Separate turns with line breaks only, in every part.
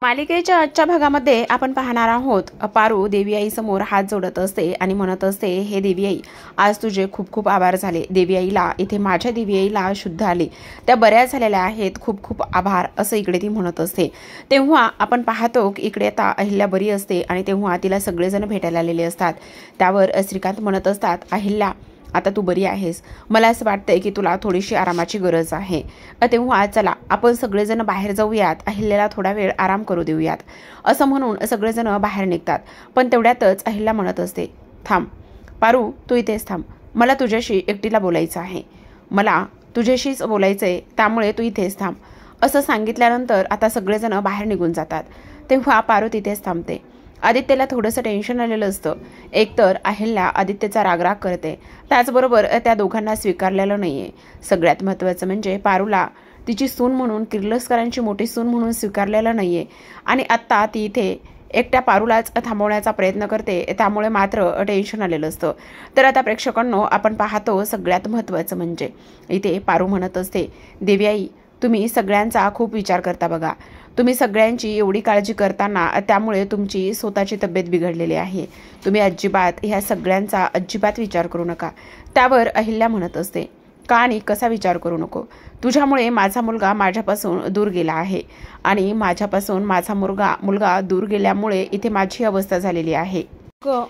मालिकेच्या आजच्या भागामध्ये आपण पाहणार आहोत पारू देवी आई समोर हात जोडत असते आणि म्हणत असते, हे देवी आई, आज तुझे खूप खूप आभार झाले. देवी आईला इथे माझ्या देवी आईला शुद्ध आले, त्या बऱ्या झालेल्या आहेत, खूप खूप आभार असं इकडे ती म्हणत असते. तेव्हा आपण पाहतो की इकडे आता अहिल्या बरी असते आणि तेव्हा तिला सगळेजण भेटायला आलेले असतात. त्यावर श्रीकांत म्हणत असतात, अहिल्या आता तू बरी आहेस, मला असं वाटतंय की तुला थोडीशी आरामाची गरज आहे. तेव्हा चला आपण सगळेजण बाहेर जाऊयात, अहिल्याला थोडा वेळ आराम करू देऊयात असं म्हणून सगळेजण बाहेर निघतात. पण तेवढ्यातच अहिल्या म्हणत असते, थांब पारू, तू इथेच थांब, मला तुझ्याशी एकटीला बोलायचं आहे, मला तुझ्याशीच बोलायचंय, त्यामुळे तू इथेच थांब असं सांगितल्यानंतर आता सगळेजण बाहेर निघून जातात. तेव्हा पारू तिथेच थांबते. आदित्यला थोडंसं टेन्शन आलेलं असतं. एकतर अहिल्या आदित्यचा रागराग करते, त्याचबरोबर त्या दोघांना स्वीकारलेलं नाहीये. सगळ्यात महत्त्वाचं म्हणजे पारूला तिची सून म्हणून, किर्लोस्करांची मोठी सून म्हणून स्वीकारलेलं नाहीये आणि आत्ता ती इथे एकट्या पारूलाच थांबवण्याचा प्रयत्न करते, त्यामुळे मात्र टेन्शन आलेलं असतं. तर आता प्रेक्षकांनो आपण पाहतो सगळ्यात महत्त्वाचं म्हणजे इथे पारू म्हणत असते, देवी आई तुम्ही सगळ्यांचा खूप विचार करता बघा, तुम्ही सगळ्यांची एवढी काळजी करताना त्यामुळे तुमची स्वतःची तब्येत बिघडलेली आहे, तुम्ही अजिबात ह्या सगळ्यांचा अजिबात विचार करू नका. त्यावर अहिल्या म्हणत असते, का आणि कसा विचार करू नको, तुझ्यामुळे माझा मुलगा माझ्यापासून दूर गेला आहे आणि माझ्यापासून माझा मुलगा दूर गेल्यामुळे इथे माझी अवस्था झालेली आहे.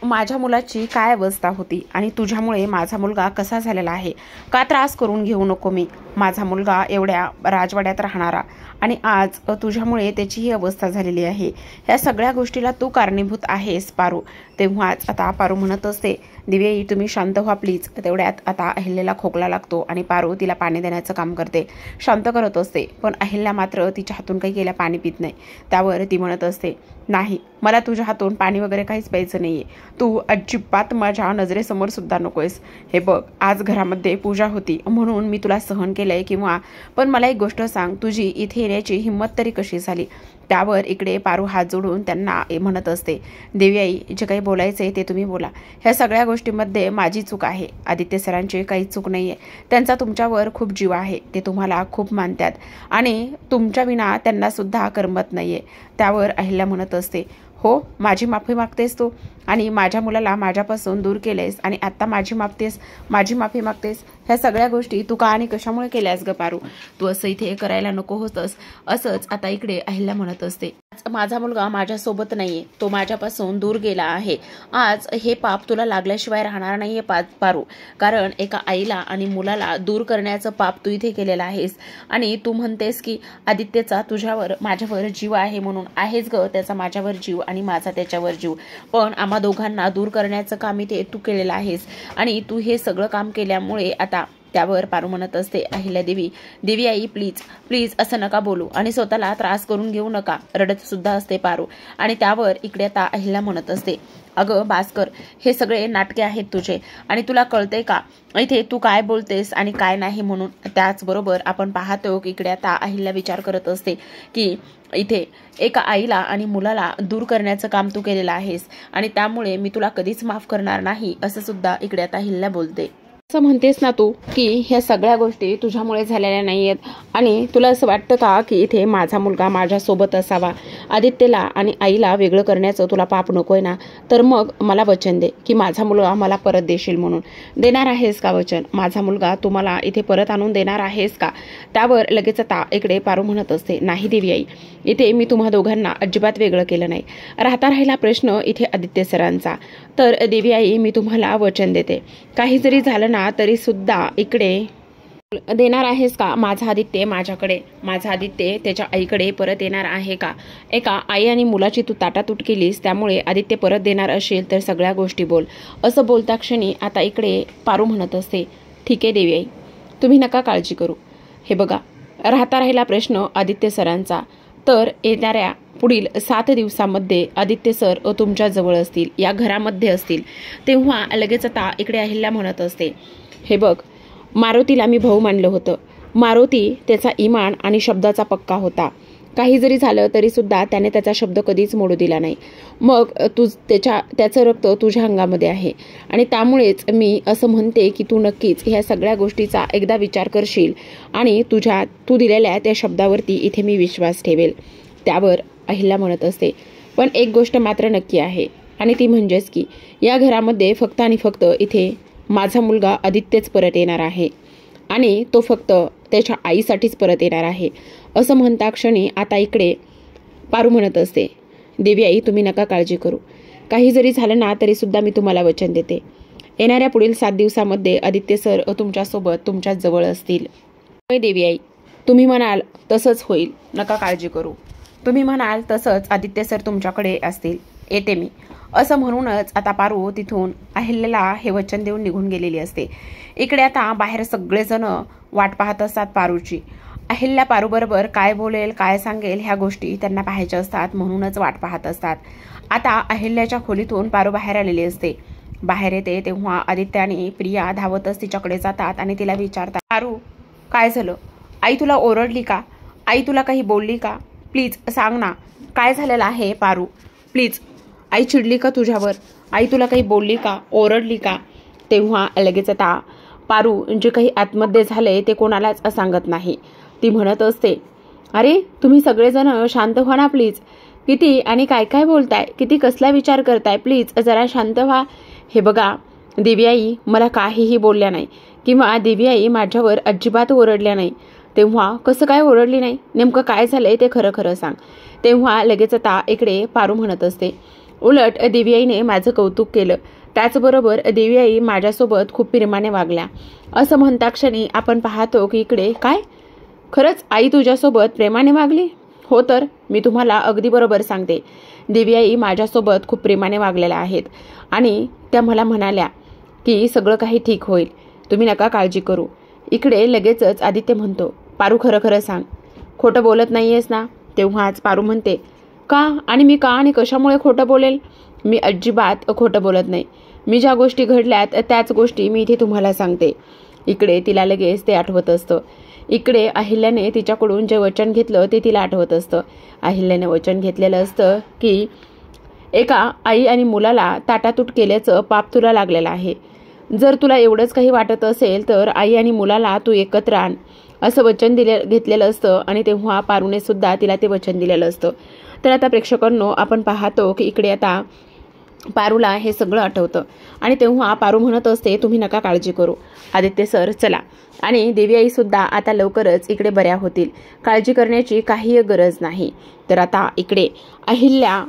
माझ्या मुलाची काय अवस्था होती आणि तुझ्यामुळे माझा मुलगा कसा झालेला आहे, का त्रास करून घेऊ नको मी, माझा मुलगा एवढ्या राजवाड्यात राहणारा आणि आज तुझ्यामुळे त्याची ही अवस्था झालेली आहे, ह्या सगळ्या गोष्टीला तू कारणीभूत आहेस पारू. तेव्हाच आता पारू म्हणत असते, दिव्याई तुम्ही शांत व्हा प्लीज. तेवढ्यात आता अहिल्याला खोकला लागतो आणि पारू तिला पाणी देण्याचं काम करते, शांत करत असते. पण अहिल्या मात्र तिच्या हातून काही केल्या पाणी पित नाही. त्यावर ती म्हणत असते, नाही मला तुझ्या हातून पाणी वगैरे काहीच प्यायचं नाहीये, तू अजिबात माझ्या नजरेसमोर सुद्धा नकोयस. हे बघ आज घरामध्ये पूजा होती म्हणून मी तुला सहन केलंय किंवा, पण मला एक गोष्ट सांग, तुझी इथे येण्याची हिंमत तरी कशी झाली. त्यावर इकडे पारू हात जोडून त्यांना म्हणत असते, देवी आई जे काही बोलायचंय ते तुम्ही बोला, ह्या सगळ्या गोष्टींमध्ये माझी चूक आहे, आदित्य सरांची काही चूक नाहीये, त्यांचा तुमच्यावर खूप जीव आहे, ते तुम्हाला खूप मानतात आणि तुमच्या विना त्यांना सुद्धा करमत नाहीये. त्यावर अहिल्या म्हणत असते, हो माझी माफी मागतेस तू आणि माझ्या मुलाला माझ्यापासून दूर केलेस आणि आत्ता माझी माफी मागतेस, ह्या सगळ्या गोष्टी तू का आणि कशामुळे केल्यास ग पारू, तू असं इथे करायला नको होतंस. असंच आता इकडे अहिल्या म्हणत असते, माझा मुलगा माझ्यासोबत नाहीये, तो माझ्यापासून दूर गेला आहे, आज हे पाप तुला लागल्याशिवाय राहणार नाहीये पारू, कारण एका आईला आणि मुलाला दूर करण्याचं पाप तू इथे केलेलं आहेस आणि तू म्हणतेस की आदित्यचा तुझ्यावर माझ्यावर जीव आहे म्हणून, आहेच ग त्याचा माझ्यावर जीव आणि माझा त्याच्यावर जीव, पण आम्हा दोघांना दूर करण्याचं काम इथे तू केलेलं आहेस आणि तू हे सगळं काम केल्यामुळे आता. त्यावर पारू म्हणत असते, अहिल्या देवी आई प्लीज प्लीज असं नका बोलू आणि स्वतःला त्रास करून घेऊ नका, रडत सुद्धा असते पारू. आणि त्यावर इकडे आता अहिल्या म्हणत असते, अगं भास्कर हे सगळे नाटके आहेत तुझे आणि तुला कळतंय का इथे तू काय बोलतेस आणि काय नाही म्हणून. त्याचबरोबर आपण पाहतो की इकडे आता अहिल्या विचार करत असते की इथे एका आईला आणि मुलाला दूर करण्याचं काम तू केलेलं आहेस आणि त्यामुळे मी तुला कधीच माफ करणार नाही असं सुद्धा इकडे आता अहिल्या बोलते. असं म्हणतेस ना तू की ह्या सगळ्या गोष्टी तुझ्यामुळे झालेल्या नाहीयेत आणि तुला असं वाटतं का की इथे माझा मुलगा माझ्यासोबत असावा, आदित्यला आणि आईला वेगळं करण्याचं तुला पाप नकोय ना, तर मग मला वचन दे की माझा मुलगा मला परत देशील म्हणून. देणार आहेस का वचन, माझा मुलगा तुम्हाला इथे परत आणून देणार आहेस का. त्यावर लगेच आता इकडे पारू म्हणत असते, नाही देवी आई, इथे मी तुम्हा दोघांना अजिबात वेगळं केलं नाही. राहिला प्रश्न इथे आदित्य सरांचा, तर देवी आई मी तुम्हाला वचन देते, काही जरी झालं ना तरी सुद्धा इकडे देणार आहेस का माझा आदित्य माझ्याकडे, माझा आदित्य त्याच्या आईकडे परत येणार आहे का. एका आई आणि मुलाची तू ताटातूट केलीस, त्यामुळे आदित्य परत देणार असेल तर सगळ्या गोष्टी बोल. असं बोलता क्षणी आता इकडे पारू म्हणत असते, ठीक आहे देवी आई तुम्ही नका काळजी करू. हे बघा राहिला प्रश्न आदित्य सरांचा, तर येणाऱ्या पुढील 7 दिवसामध्ये आदित्य सर तुमच्या जवळ असतील, या घरामध्ये असतील. तेव्हा लगेच आता इकडे अहिल्या म्हणत असते, हे बघ मारुतीला मी भाऊ मानलं होतं, मारुती त्याचा इमान आणि शब्दाचा पक्का होता, काही जरी झालं तरी सुद्धा त्याने त्याचा शब्द कधीच मोडू दिला नाही. मग त्याचं रक्त तुझ्या अंगामध्ये आहे आणि त्यामुळेच मी असं म्हणते की तू नक्कीच ह्या सगळ्या गोष्टीचा एकदा विचार करशील आणि तू दिलेल्या त्या शब्दावरती इथे मी विश्वास ठेवेल. त्यावर अहिल्या म्हणत असते. पण एक गोष्ट मात्र नक्की आहे आणि ती म्हणजेच की या घरामध्ये फक्त आणि फक्त इथे माझा मुलगा आदित्यच परत येणार आहे आणि तो फक्त त्याच्या आईसाठीच परत येणार आहे असं म्हणता क्षणी आता इकडे पारू म्हणत असते, देवी आई तुम्ही नका काळजी करू. काही जरी झालं ना तरी सुद्धा मी तुम्हाला वचन देते, येणाऱ्या पुढील 7 दिवसामध्ये आदित्य सर तुमच्यासोबत तुमच्या जवळ असतील. देवी आई तुम्ही म्हणाल तसंच होईल, नका काळजी करू. तुम्ही म्हणाल तसंच आदित्य सर तुमच्याकडे असतील, येते मी. असं म्हणूनच आता पारू तिथून अहिल्याला हे वचन देऊन निघून गेलेली असते. इकडे आता बाहेर सगळेजण वाट पाहत असतात पारूची. अहिल्या पारूबरोबर काय बोलेल काय सांगेल ह्या गोष्टी त्यांना पाहायच्या असतात म्हणूनच वाट पाहत असतात. आता अहिल्याच्या खोलीतून पारू बाहेर आलेली असते. बाहेर येते तेव्हा आदित्य आणि प्रिया धावतच तिच्याकडे जातात आणि तिला विचारतात, पारू काय झालं? आई तुला ओरडली का? आई तुला काही बोलली का? प्लीज सांग ना, काय झालेलं आहे पारू? प्लीज, आई चिडली का तुझ्यावर? आई तुला काही बोलली का, ओरडली का? तेव्हा लगेच आता पारू जे काही आतमध्ये झाले ते कोणालाच सांगत नाही. ती म्हणत असते, अरे तुम्ही सगळेजण शांत व्हा ना प्लीज. किती आणि काय काय बोलताय, किती कसला विचार करताय, प्लीज जरा शांत व्हा. हे बघा देवी आई मला काहीही बोलल्या नाही किंवा देवी आई माझ्यावर अजिबात ओरडल्या नाही. तेव्हा कसं काय ओरडली नाही? नेमकं काय झालंय ते खरं खरं सांग. तेव्हा लगेच आता इकडे पारू म्हणत असते, उलट देवी आईने माझं कौतुक केलं, त्याचबरोबर देवी आई माझ्यासोबत खूप प्रेमाने वागल्या. असं म्हणता क्षणी आपण पाहतो की इकडे काय खरंच आई तुझ्यासोबत प्रेमाने वागली? हो तर मी तुम्हाला अगदी बरोबर सांगते, देवी आई माझ्यासोबत खूप प्रेमाने वागलेल्या आहेत आणि त्या मला म्हणाल्या की सगळं काही ठीक होईल, तुम्ही नका काळजी करू. इकडे लगेचच आदित्य म्हणतो, पारू खरं खरं सांग, खोटं बोलत नाहीयेस ना? तेव्हाच पारू म्हणते, का आणि मी का आणि कशामुळे खोटं बोलेल? मी अजिबात खोटं बोलत नाही. मी ज्या गोष्टी घडल्यात त्याच गोष्टी मी इथे तुम्हाला सांगते. इकडे तिला लगेच ते आठवत असतं. इकडे अहिल्याने तिच्याकडून जे वचन घेतलं ते तिला आठवत असतं. अहिल्याने वचन घेतलेलं असतं की एका आई आणि मुलाला ताटातूट केल्याचं पाप तुला लागलेलं आहे. जर तुला एवढंच काही वाटत असेल तर आई आणि मुलाला तू एकत्र आण असं वचन घेतलेलं असतं आणि तेव्हा पारूने सुद्धा तिला ते वचन दिलेलं असतं. तर आता प्रेक्षकांनो आपण पाहतो की इकडे आता पारूला हे सगळं आठवतं आणि तेव्हा पारू म्हणत असते, तुम्ही नका काळजी करू, आदित्य सर चला. आणि देवी आई सुद्धा आता लवकरच इकडे बऱ्या होतील, काळजी करण्याची काही गरज नाही. तर आता इकडे अहिल्या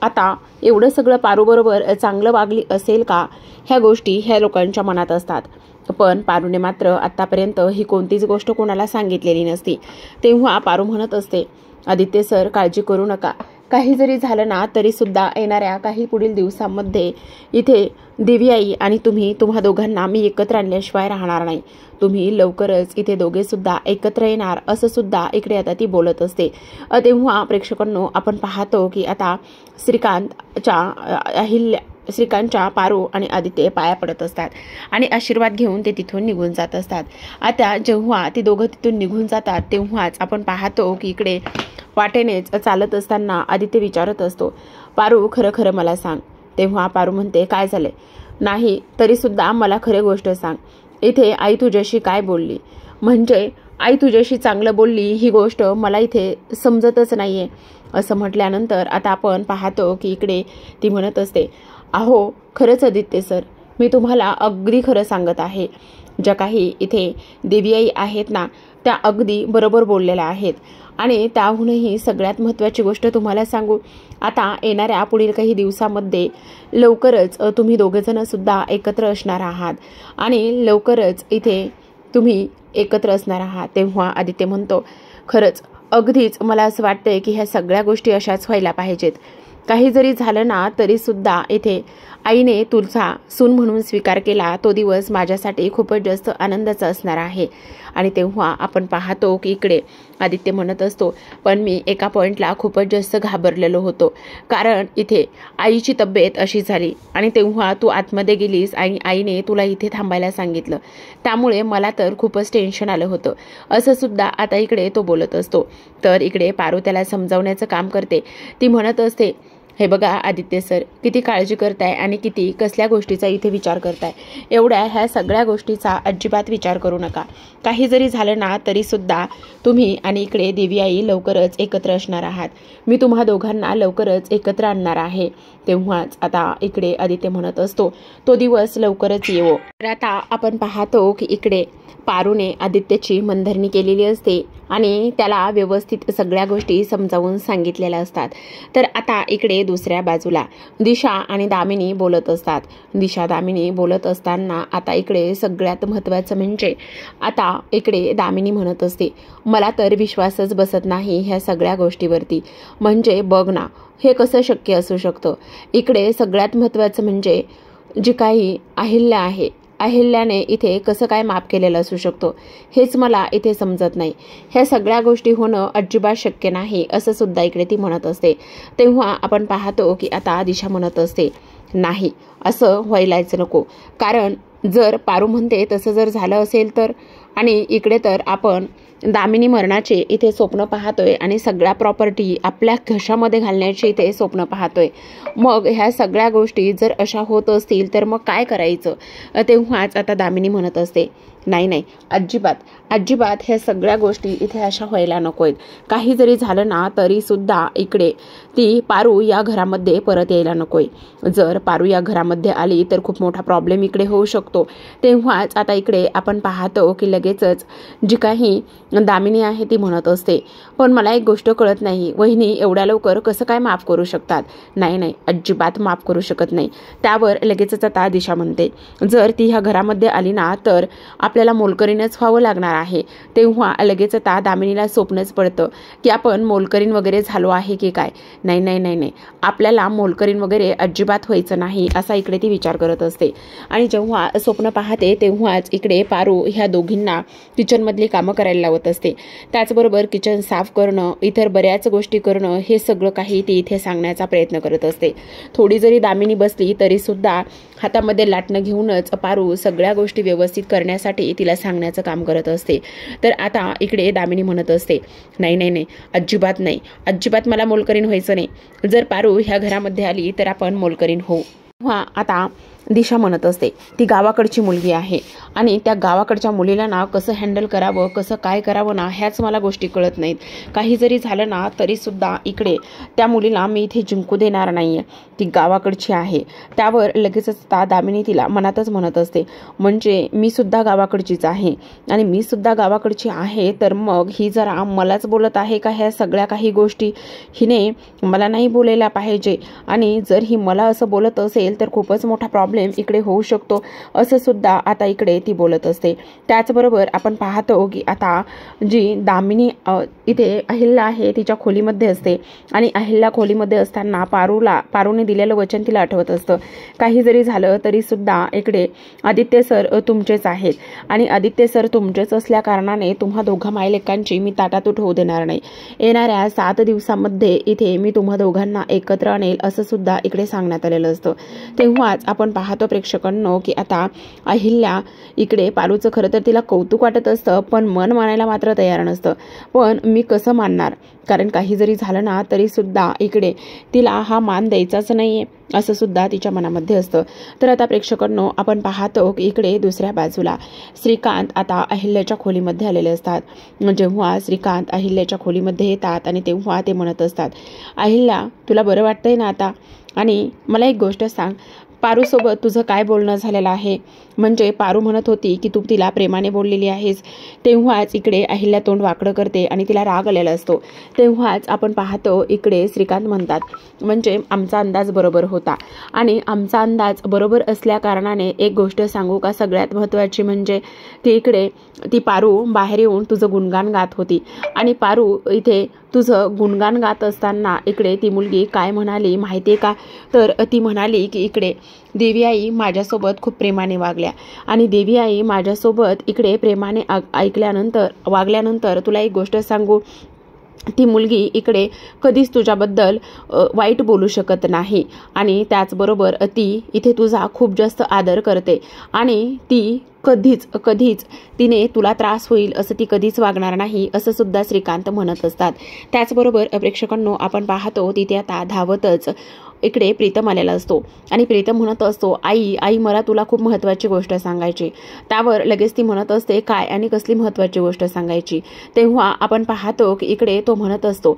आता एवढं सगळं पारूबरोबर चांगलं वागली असेल का ह्या गोष्टी ह्या लोकांच्या मनात असतात. पण पारूने मात्र आतापर्यंत ही कोणतीच गोष्ट कोणाला सांगितलेली नसती. तेव्हा पारू म्हणत असते, आदित्य सर काळजी करू नका, काही जरी झालं ना तरी सुद्धा येणाऱ्या काही पुढील दिवसांमध्ये इथे देवी आई आणि तुम्हा दोघांना मी एकत्र आणल्याशिवाय राहणार नाही. तुम्ही लवकरच इथे दोघे सुद्धा एकत्र येणार असं सुद्धा इकडे आता ती बोलत असते. तेव्हा प्रेक्षकांनो आपण पाहतो की आता श्रीकांतच्या पारू आणि आदित्य पाया पडत असतात आणि आशीर्वाद घेऊन ते तिथून निघून जात असतात. आता जेव्हा ती दोघं तिथून निघून जातात तेव्हाच आपण पाहतो की इकडे वाटेनेच चालत असताना आदित्य विचारत असतो, पारू खरं खरं मला सांग. तेव्हा पारू म्हणते, काय झाले? नाही तरी सुद्धा मला खरी गोष्ट सांग, इथे आई तुझ्याशी काय बोलली? म्हणजे आई तुझ्याशी चांगलं बोलली ही गोष्ट मला इथे समजतच नाहीये. असं म्हटल्यानंतर आता आपण पाहतो की इकडे ती म्हणत असते, अहो खरंच आदित्य सर, मी तुम्हाला अगदी खरं सांगत आहे. ज्या काही इथे देवी आई आहेत ना त्या अगदी बरोबर बोललेल्या आहेत. आणि त्याहूनही सगळ्यात महत्त्वाची गोष्ट तुम्हाला सांगू, आता येणाऱ्या पुढील काही दिवसामध्ये लवकरच तुम्ही दोघेजण सुद्धा एकत्र असणार आहात आणि लवकरच इथे तुम्ही एकत्र असणार आहात. तेव्हा आदित्य म्हणतो, खरंच अगदीच मला असं वाटतंय की ह्या सगळ्या गोष्टी अशाच व्हायला पाहिजेत. काही जरी झालं ना तरी सुद्धा इथे आईने तुझा सून म्हणून स्वीकार केला तो दिवस माझ्यासाठी खूपच जास्त आनंदाचा असणार आहे. आणि तेव्हा आपण पाहतो की इकडे आदित्य म्हणत असतो, पण मी एका पॉईंटला खूपच जास्त घाबरलेलो होतो, कारण इथे आईची तब्येत अशी झाली आणि तेव्हा तू आतमध्ये गेलीस आणि आईने तुला इथे थांबायला सांगितलं, त्यामुळे मला तर खूपच टेन्शन आलं होतं असं सुद्धा आता इकडे तो बोलत असतो. तर इकडे पारू त्याला समजावण्याचं काम करते. ती म्हणत असते, हे बघा आदित्य सर, किती काळजी करताय आणि किती कसल्या गोष्टीचा इथे विचार करताय. एवढ्या ह्या सगळ्या गोष्टीचा अजिबात विचार करू नका. काही जरी झालं ना तरीसुद्धा तुम्ही आणि इकडे देवी आई लवकरच एकत्र असणार आहात. मी तुम्हा दोघांना लवकरच एकत्र आणणार आहे. तेव्हाच आता इकडे आदित्य म्हणत असतो तो दिवस लवकरच येवो. तर आता आपण पाहतो की इकडे पारूने आदित्यची मनधरणी केलेली असते आणि त्याला व्यवस्थित सगळ्या गोष्टी समजावून सांगितलेल्या असतात. तर आता इकडे दुसऱ्या बाजूला दिशा आणि दामिनी बोलत असतात. दिशा दामिनी बोलत असताना आता इकडे सगळ्यात महत्त्वाचं म्हणजे आता इकडे दामिनी म्हणत असते, मला तर विश्वासच बसत नाही ह्या सगळ्या गोष्टीवरती. म्हणजे बघ ना, हे कसं शक्य असू शकतं. इकडे सगळ्यात महत्त्वाचं म्हणजे जी काही अहिल्या आहे, अहिल्याने इथे कसं काय माफ केलेलं असू शकतो हेच मला इथे समजत नाही. ह्या सगळ्या गोष्टी होणं अजिबात शक्य नाही असं सुद्धा इकडे ती म्हणत असते. तेव्हा आपण पाहतो की आता दिशा म्हणत असते, नाही असं व्हायलाच नको. कारण जर पारू म्हणते तसं जर झालं असेल तर, आणि इकडे तर आपण दामिनी मरणाचे इथे स्वप्न पाहतोय आणि सगळ्या प्रॉपर्टी आपल्या घशामध्ये घालण्याचे इथे स्वप्न पाहतोय. मग ह्या सगळ्या गोष्टी जर अशा होत असतील तर मग काय करायचं. तेव्हाच आता दामिनी म्हणत असते, नाही नाही, अजिबात अजिबात ह्या सगळ्या गोष्टी इथे अशा व्हायला नकोत. काही जरी झालं ना तरी सुद्धा इकडे ती पारू या घरामध्ये परत यायला नकोय. जर पारू या घरामध्ये आली तर खूप मोठा प्रॉब्लेम इकडे होऊ शकतो. तेव्हाच आता इकडे आपण पाहतो की लगेचच जी काही दामिनी आहे ती म्हणत असते, पण मला एक गोष्ट कळत नाही, वहिनी एवढ्या लवकर कसं काय माफ करू शकतात. नाही नाही, अजिबात माफ करू शकत नाही. त्यावर लगेचच आता दिशा म्हणते, जर ती ह्या घरामध्ये आली ना तर आपल्याला मोलकरीणच व्हावं लागणार आहे. तेव्हा लगेच आता दामिनीला स्वप्नच पडतं की आपण मोलकरीण वगैरे झालो आहे की काय. नाही नाही नाही नाही, आपल्याला मोलकरीण वगैरे अजिबात व्हायचं नाही असा इकडे ती विचार करत असते. आणि जेव्हा स्वप्न पाहते तेव्हाच इकडे पारू ह्या दोघींना किचनमधली कामं करायला लावत असते. त्याचबरोबर किचन साफ करणं, इतर बऱ्याच गोष्टी करणं हे सगळं काही ती इथे सांगण्याचा प्रयत्न करत असते. थोडी जरी दामिनी बसली तरी सुद्धा हातामध्ये लाटणं घेऊनच पारू सगळ्या गोष्टी व्यवस्थित करण्यासाठी तिला सांगण्याचं काम करत असते. तर आता इकडे दामिनी म्हणत असते, नाही नाही नाही, अजिबात नाही, अजिबात मला मोलकरीण व्हायचं नाही. जर पारू ह्या घरामध्ये आली तर आपण मोलकरीण होऊ. आता दिशा म्हणत असते, ती गावाकडची मुलगी आहे आणि त्या गावाकडच्या मुलीला ना कसं हँडल करावं, कसं काय करावं ना ह्याच मला गोष्टी कळत नाहीत. काही जरी झालं ना तरी सुद्धा इकडे त्या मुलीला मी इथे जिंकू देणार नाहीये. ती गावाकडची आहे. त्यावर लगेचच दामिनी तिला मनातच म्हणत असते, म्हणजे मी सुद्धा गावाकडचीच आहे आणि मी सुद्धा गावाकडची आहे तर मग ही जरा मलाच बोलत आहे का ह्या सगळ्या काही गोष्टी. हिने मला नाही बोलायला पाहिजे आणि जर ही मला असं बोलत असेल तर खूपच मोठा प्रॉब्लेम इकडे होऊ शकतो असं सुद्धा आता इकडे ती बोलत असते. त्याचबरोबर आपण पाहतो की आता जी दामिनी इथे अहिल्या आहे तिच्या खोलीमध्ये असते आणि अहिल्या खोलीमध्ये असताना पारूने दिलेलं वचन तिला आठवत असतं. काही जरी झालं तरी सुद्धा इकडे आदित्य सर तुमचेच आहेत आणि आदित्य सर तुमचेच असल्या कारणाने तुम्हा दोघा मायलेकांची मी ताटातूट होऊ देणार नाही. येणाऱ्या 7 दिवसामध्ये इथे मी तुम्हा दोघांना एकत्र आणेल असं सुद्धा इकडे सांगण्यात आलेलं असतं. तेव्हाच आपण पाहतो प्रेक्षकांनो की आता अहिल्या इकडे पारूचं खरं तर तिला कौतुक वाटत असतं पण मन मानायला मात्र तयार नसतं. पण मी कसं मानणार, कारण काही जरी झालं ना तरी सुद्धा इकडे तिला हा मान द्यायचाच नाहीये असं सुद्धा तिच्या मनामध्ये असतं. तर आता प्रेक्षकांनो आपण पाहतो की इकडे दुसऱ्या बाजूला श्रीकांत आता अहिल्याच्या खोलीमध्ये आलेले असतात. जेव्हा श्रीकांत अहिल्याच्या खोलीमध्ये येतात आणि तेव्हा ते म्हणत असतात, अहिल्या तुला बरं वाटतंय ना आता, आणि मला एक गोष्ट सांग, पारूसोबत तुझं काय बोलणं झालेलं आहे. म्हणजे पारू म्हणत होती की तू तिला प्रेमाने बोललेली आहेस. तेव्हाच इकडे अहिल्या तोंड वाकडं करते आणि तिला राग आलेला असतो. तेव्हाच आपण पाहतो इकडे श्रीकांत म्हणतात, म्हणजे आमचा अंदाज बरोबर होता आणि आमचा अंदाज बरोबर असल्या कारणाने एक गोष्ट सांगू का, सगळ्यात महत्त्वाची म्हणजे ती पारू बाहेर येऊन तुझं गुणगान गात होती आणि पारू इथे तुझं गुणगान गात असताना इकडे ती मुलगी काय म्हणाली माहिती आहे का, तर ती म्हणाली की इकडे देवी आई माझ्यासोबत खूप प्रेमाने वागल्या आणि देवी आई माझ्यासोबत इकडे प्रेमाने वागल्यानंतर तुला एक गोष्ट सांगू, ती मुलगी इकडे कधीच तुझ्याबद्दल वाईट बोलू शकत नाही आणि त्याचबरोबर ती इथे तुझा खूप जास्त आदर करते आणि ती कधीच तिने तुला त्रास होईल असं ती कधीच वागणार नाही असं सुद्धा श्रीकांत म्हणत असतात. त्याचबरोबर प्रेक्षकांनो आपण पाहतो तिथे आता धावतच इकडे प्रीतम आलेला असतो आणि प्रीतम म्हणत असतो, आई मला तुला खूप महत्त्वाची गोष्ट सांगायची. त्यावर लगेच ती म्हणत असते, काय आणि कसली महत्त्वाची गोष्ट सांगायची. तेव्हा आपण पाहतो की इकडे तो म्हणत असतो,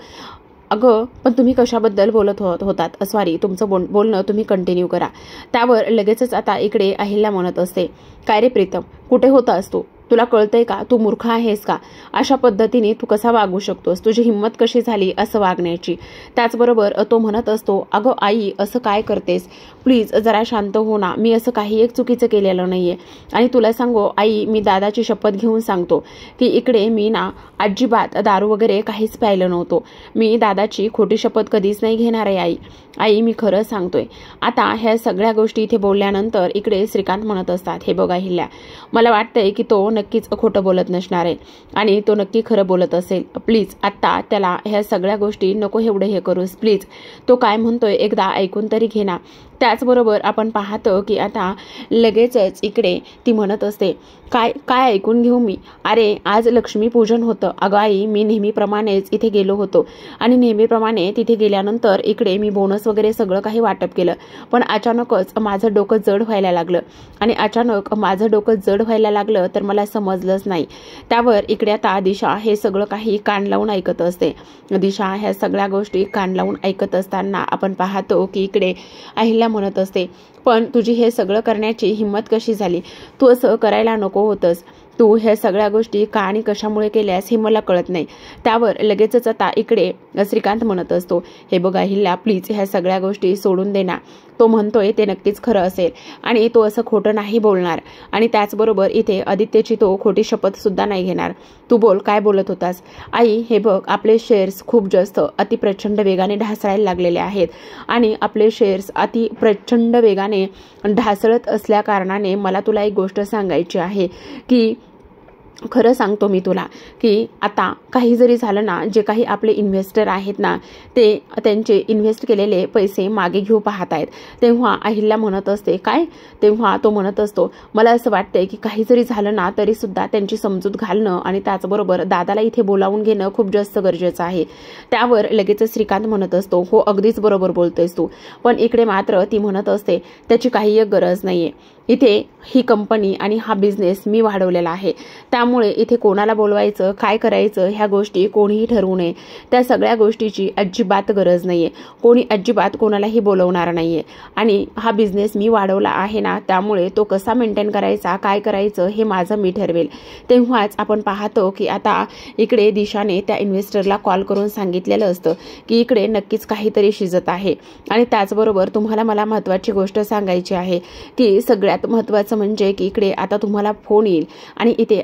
अगं पण तुम्ही कशाबद्दल बोलत होतात, सॉरी तुमचं बोलणं तुम्ही कंटिन्यू करा. त्यावर लगेचच आता इकडे अहिल्या म्हणत असते, काय रे प्रीतम कुठे होतास तू, तुला कळतंय का, तू मूर्ख आहेस का, अशा पद्धतीने तू कसा वागू शकतोस, तुझी हिंमत कशी झाली असं वागण्याची. त्याचबरोबर तो म्हणत असतो, अगं आई असं काय करतेस, प्लीज जरा शांत हो ना, मी असं काही एक चुकीचं केलेलं नाहीये. आणि तुला सांगू आई, मी दादाची शपथ घेऊन सांगतो की इकडे मी ना अजिबात दारू वगैरे काहीच प्यायलं नव्हतो. मी दादाची खोटी शपथ कधीच नाही घेणार आहे आई मी खरं सांगतोय. आता ह्या सगळ्या गोष्टी इथे बोलल्यानंतर इकडे श्रीकांत म्हणत असतात, हे बघा हिल्या, मला वाटतंय की तो नक्कीच खोटं बोलत नसणार आहे आणि तो नक्की खरं बोलत असेल. प्लीज आता त्याला ह्या सगळ्या गोष्टी नको एवढं हे करूस, प्लीज तो काय म्हणतोय एकदा ऐकून तरी घे ना. त्याचबरोबर आपण पाहतो की आता लगेचच इकडे ती म्हणत असते, काय ऐकून घेऊ मी, अरे आज लक्ष्मीपूजन होतं. अगं आई मी नेहमीप्रमाणेच इथे गेलो होतो आणि नेहमीप्रमाणे तिथे गेल्यानंतर इकडे मी बोनस वगैरे सगळं काही वाटप केलं, पण अचानकच माझं डोकं जड व्हायला लागलं आणि अचानक माझं डोकं जड व्हायला लागलं तर मला समजलंच नाही. त्यावर इकडे आता दिशा हे सगळं काही कान लावून ऐकत असते. दिशा ह्या सगळ्या गोष्टी कान लावून ऐकत असताना आपण पाहतो की इकडे अहिल्या म्हणत असते, पण तुझी हे सगळं करण्याची हिंमत कशी झाली, तू असं करायला नको होतंस, तू ह्या सगळ्या गोष्टी का आणि कशामुळे केल्यास हे मला कळत नाही. त्यावर लगेचच आता इकडे श्रीकांत म्हणत असतो, हे बघा हिला प्लीज ह्या सगळ्या गोष्टी सोडून दे ना, तो म्हणतोय ते नक्कीच खरं असेल आणि तो असं खोटं नाही बोलणार आणि त्याचबरोबर इथे आदित्यची तो खोटी शपथ सुद्धा नाही घेणार. तू बोल, काय बोलत होतास. आई हे बघ, आपले शेअर्स खूप जास्त अति प्रचंड वेगाने ढासळायला लागलेले आहेत आणि आपले शेअर्स अति प्रचंड वेगाने ढासळत असल्या कारणाने मला तुला एक गोष्ट सांगायची आहे की खरं सांगतो मी तुला की आता काही जरी झालं ना, जे काही आपले इन्व्हेस्टर आहेत ना ते त्यांचे इन्व्हेस्ट केलेले पैसे मागे घेऊ पाहत आहेत. तेव्हा अहिल्या म्हणत असते, काय. तेव्हा तो म्हणत असतो, मला असं वाटतंय की काही जरी झालं ना तरी सुद्धा त्यांची समजूत घालणं आणि त्याचबरोबर दादाला इथे बोलावून घेणं खूप जास्त गरजेचं आहे. त्यावर लगेच श्रीकांत म्हणत असतो, हो अगदीच बरोबर बोलतोयस तू, पण इकडे मात्र ती म्हणत असते, त्याची काही एक गरज नाहीये. इथे ही कंपनी आणि हा बिझनेस मी वाढवलेला आहे, त्यामुळे इथे कोणाला बोलवायचं काय करायचं ह्या गोष्टी कोणीही ठरवू नये. त्या सगळ्या गोष्टीची अजिबात गरज नाहीये, कोणी अजिबात कोणालाही बोलवणार नाहीये आणि हा बिझनेस मी वाढवला आहे ना, त्यामुळे तो कसा मेंटेन करायचा काय करायचं हे माझं मी ठरवेल. तेव्हाच आपण पाहतो की आता इकडे दिशाने त्या इन्व्हेस्टरला कॉल करून सांगितलेलं असतं की इकडे नक्कीच काहीतरी शिजत आहे आणि त्याचबरोबर तुम्हाला मला महत्त्वाची गोष्ट सांगायची आहे की सगळ्यात महत्त्वाचं म्हणजे की इकडे आता तुम्हाला फोन येईल आणि इथे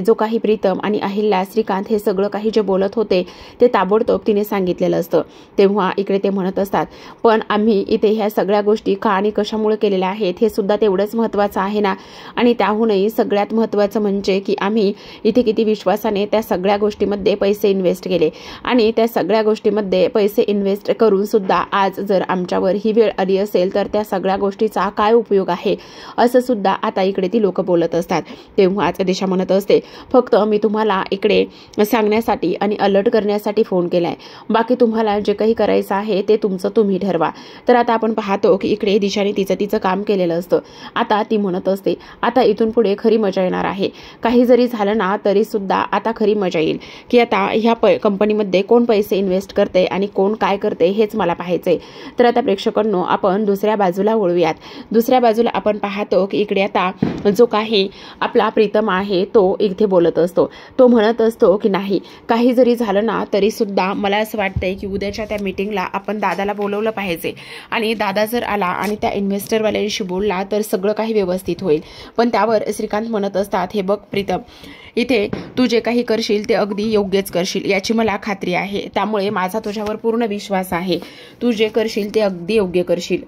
जो काही प्रीतम आणि अहिल्या श्रीकांत हे सगळं काही जे बोलत होते ते ताबडतोब तिने सांगितलेलं असतं. तेव्हा इकडे ते म्हणत असतात, पण आम्ही इथे ह्या सगळ्या गोष्टी का आणि कशामुळे केलेल्या आहेत हे सुद्धा तेवढंच महत्त्वाचं आहे ना, आणि त्याहूनही सगळ्यात महत्त्वाचं म्हणजे की आम्ही इथे किती विश्वासाने त्या सगळ्या गोष्टीमध्ये पैसे इन्व्हेस्ट केले आणि त्या सगळ्या गोष्टीमध्ये पैसे इन्व्हेस्ट करून सुद्धा आज जर आमच्यावर ही वेळ आली असेल तर त्या सगळ्या गोष्टीचा काय उपयोग आहे असं सुद्धा आता इकडे ती लोक बोलत असतात. तेव्हाच दिशा म्हणत असते, फक्त मी तुम्हाला इकडे सांगण्यासाठी आणि अलर्ट करण्यासाठी फोन केलाय, बाकी तुम्हाला जे काही करायचं आहे ते तुमचं तुम्ही ठरवा. तर आता आपण पाहतो की इकडे दिशाने तिचं काम केलेलं असतं. आता ती म्हणत असते, आता इथून पुढे खरी मजा येणार आहे, काही जरी झालं ना तरी सुद्धा आता खरी मजा येईल की आता ह्या कंपनीमध्ये कोण पैसे इन्व्हेस्ट करते आणि कोण काय करते हेच मला पाहायचंय. तर आता प्रेक्षकांनो आपण दुसऱ्या बाजूला वळूयात. दुसऱ्या बाजूला आपण पाहतो की इकडे आता जो काही आपला प्रीतम आहे तो इथे बोलत असतो. तो म्हणत असतो की नाही, काही जरी झालं ना तरी सुद्धा मला असं वाटतंय की उद्याच्या त्या मीटिंगला आपण दादाला बोलवलं पाहिजे आणि दादा जर आला आणि त्या इन्व्हेस्टरवाल्यांशी बोलला तर सगळं काही व्यवस्थित होईल. पण त्यावर श्रीकांत म्हणत असतात, हे बघ प्रीतम, इथे तू जे काही करशील ते अगदी योग्यच करशील याची मला खात्री आहे, त्यामुळे माझा तुझ्यावर पूर्ण विश्वास आहे. तू जे करशील ते अगदी योग्य करशील.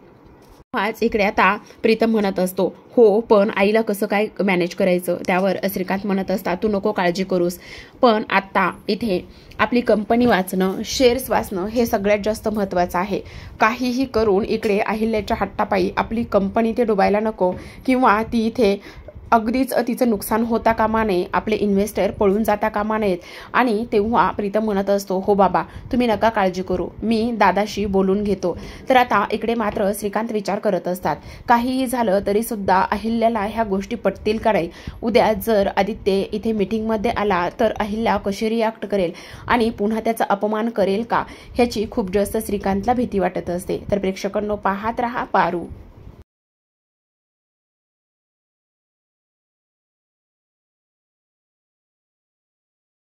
हाच इकडे आता प्रीतम म्हणत असतो, हो पण आईला कसं काय मॅनेज करायचं. त्यावर श्रीकांत म्हणत असतात, तू नको काळजी करूस, पण आता इथे आपली कंपनी वाचणं, शेअर्स वाचणं हे सगळ्यात जास्त महत्त्वाचं आहे. काहीही करून इकडे अहिल्याच्या हट्टापायी आपली कंपनी ते डुबायला नको, किंवा ती इथे अगदीच तिचं नुकसान होता कामा नये, आपले इन्व्हेस्टर पळून जाता कामा नयेत. आणि तेव्हा प्रीतम म्हणत असतो, हो बाबा तुम्ही नका काळजी करू, मी दादाशी बोलून घेतो. तर आता इकडे मात्र श्रीकांत विचार करत असतात, काहीही झालं तरी सुद्धा अहिल्याला ह्या गोष्टी पटतील का नाही. उद्या जर आदित्य इथे मीटिंगमध्ये आला तर अहिल्या कशी रिॲक्ट करेल आणि पुन्हा त्याचा अपमान करेल का, ह्याची खूप जास्त श्रीकांतला भीती वाटत असते. तर प्रेक्षकांनो, पाहत रहा पारू.